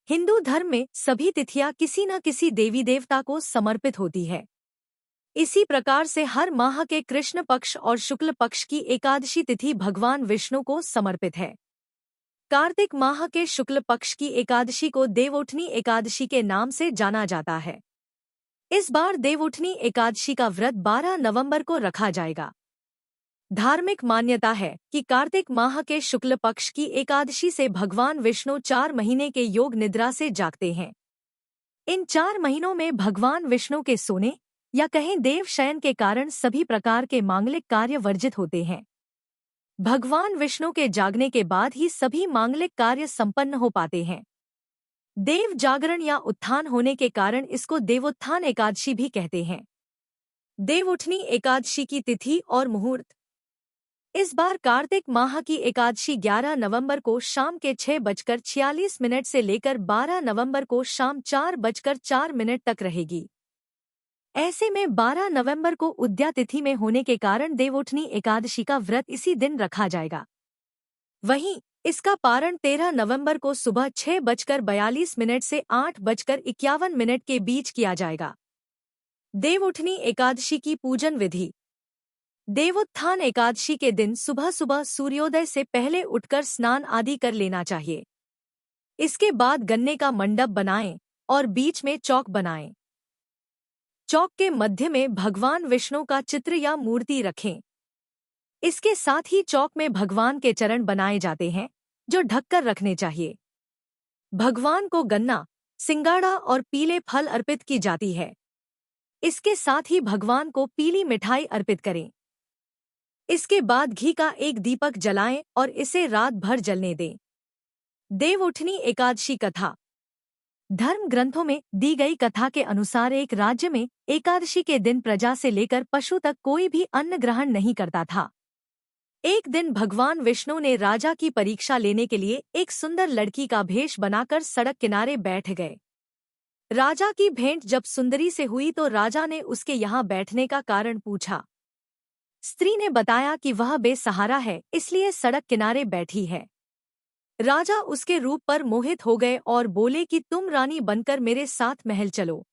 हिंदू धर्म में सभी तिथियां किसी न किसी देवी देवता को समर्पित होती है। इसी प्रकार से हर माह के कृष्ण पक्ष और शुक्ल पक्ष की एकादशी तिथि भगवान विष्णु को समर्पित है। कार्तिक माह के शुक्ल पक्ष की एकादशी को देवउठनी एकादशी के नाम से जाना जाता है। इस बार देवउठनी एकादशी का व्रत 12 नवंबर को रखा जाएगा। धार्मिक मान्यता है कि कार्तिक माह के शुक्ल पक्ष की एकादशी से भगवान विष्णु 4 महीने के योग निद्रा से जागते हैं। इन 4 महीनों में भगवान विष्णु के सोने या कहें देव शयन के कारण सभी प्रकार के मांगलिक कार्य वर्जित होते हैं। भगवान विष्णु के जागने के बाद ही सभी मांगलिक कार्य संपन्न हो पाते हैं। देव जागरण या उत्थान होने के कारण इसको देवोत्थान एकादशी भी कहते हैं। देवउठनी एकादशी की तिथि और मुहूर्त। इस बार कार्तिक माह की एकादशी 11 नवंबर को शाम के 6:46 से लेकर 12 नवंबर को शाम 4:04 तक रहेगी। ऐसे में 12 नवंबर को उद्या तिथि में होने के कारण देवउठनी एकादशी का व्रत इसी दिन रखा जाएगा। वहीं इसका पारण 13 नवंबर को सुबह 6:42 से 8:51 के बीच किया जाएगा। देवउठनी एकादशी की पूजन विधि। देवोत्थान एकादशी के दिन सुबह सुबह सूर्योदय से पहले उठकर स्नान आदि कर लेना चाहिए। इसके बाद गन्ने का मंडप बनाएं और बीच में चौक बनाएं। चौक के मध्य में भगवान विष्णु का चित्र या मूर्ति रखें। इसके साथ ही चौक में भगवान के चरण बनाए जाते हैं जो ढककर रखने चाहिए। भगवान को गन्ना, सिंगाड़ा और पीले फल अर्पित की जाती है। इसके साथ ही भगवान को पीली मिठाई अर्पित करें। इसके बाद घी का एक दीपक जलाएं और इसे रात भर जलने दें। देवउठनी एकादशी कथा। धर्म ग्रंथों में दी गई कथा के अनुसार एक राज्य में एकादशी के दिन प्रजा से लेकर पशु तक कोई भी अन्न ग्रहण नहीं करता था। एक दिन भगवान विष्णु ने राजा की परीक्षा लेने के लिए एक सुंदर लड़की का भेष बनाकर सड़क किनारे बैठ गए। राजा की भेंट जब सुंदरी से हुई तो राजा ने उसके यहाँ बैठने का कारण पूछा। स्त्री ने बताया कि वह बेसहारा है, इसलिए सड़क किनारे बैठी है। राजा उसके रूप पर मोहित हो गए और बोले कि तुम रानी बनकर मेरे साथ महल चलो।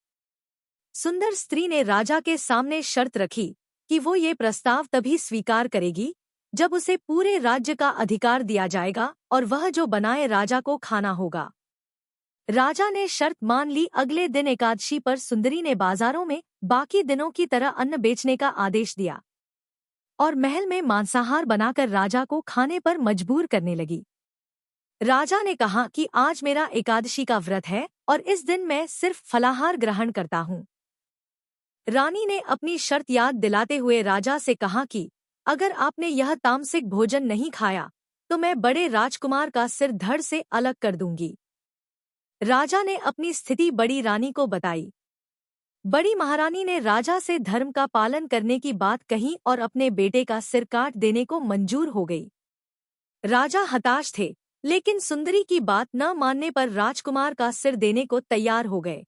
सुंदर स्त्री ने राजा के सामने शर्त रखी कि वो ये प्रस्ताव तभी स्वीकार करेगी जब उसे पूरे राज्य का अधिकार दिया जाएगा और वह जो बनाए राजा को खाना होगा। राजा ने शर्त मान ली। अगले दिन एकादशी पर सुंदरी ने बाजारों में बाकी दिनों की तरह अन्न बेचने का आदेश दिया और महल में मांसाहार बनाकर राजा को खाने पर मजबूर करने लगी। राजा ने कहा कि आज मेरा एकादशी का व्रत है और इस दिन मैं सिर्फ फलाहार ग्रहण करता हूँ। रानी ने अपनी शर्त याद दिलाते हुए राजा से कहा कि अगर आपने यह तामसिक भोजन नहीं खाया तो मैं बड़े राजकुमार का सिर धड़ से अलग कर दूंगी। राजा ने अपनी स्थिति बड़ी रानी को बताई। बड़ी महारानी ने राजा से धर्म का पालन करने की बात कही और अपने बेटे का सिर काट देने को मंजूर हो गई। राजा हताश थे, लेकिन सुंदरी की बात न मानने पर राजकुमार का सिर देने को तैयार हो गए।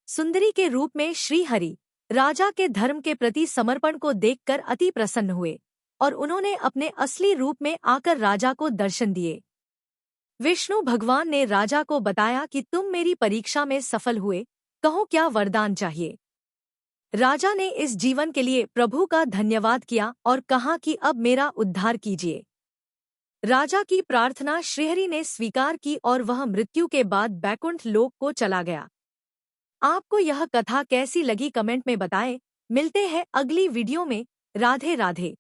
सुंदरी के रूप में श्रीहरि राजा के धर्म के प्रति समर्पण को देखकर अति प्रसन्न हुए और उन्होंने अपने असली रूप में आकर राजा को दर्शन दिए। विष्णु भगवान ने राजा को बताया कि तुम मेरी परीक्षा में सफल हुए, कहो क्या वरदान चाहिए। राजा ने इस जीवन के लिए प्रभु का धन्यवाद किया और कहा कि अब मेरा उद्धार कीजिए। राजा की प्रार्थना श्रीहरि ने स्वीकार की और वह मृत्यु के बाद बैकुंठ लोक को चला गया। आपको यह कथा कैसी लगी कमेंट में बताएं। मिलते हैं अगली वीडियो में। राधे राधे।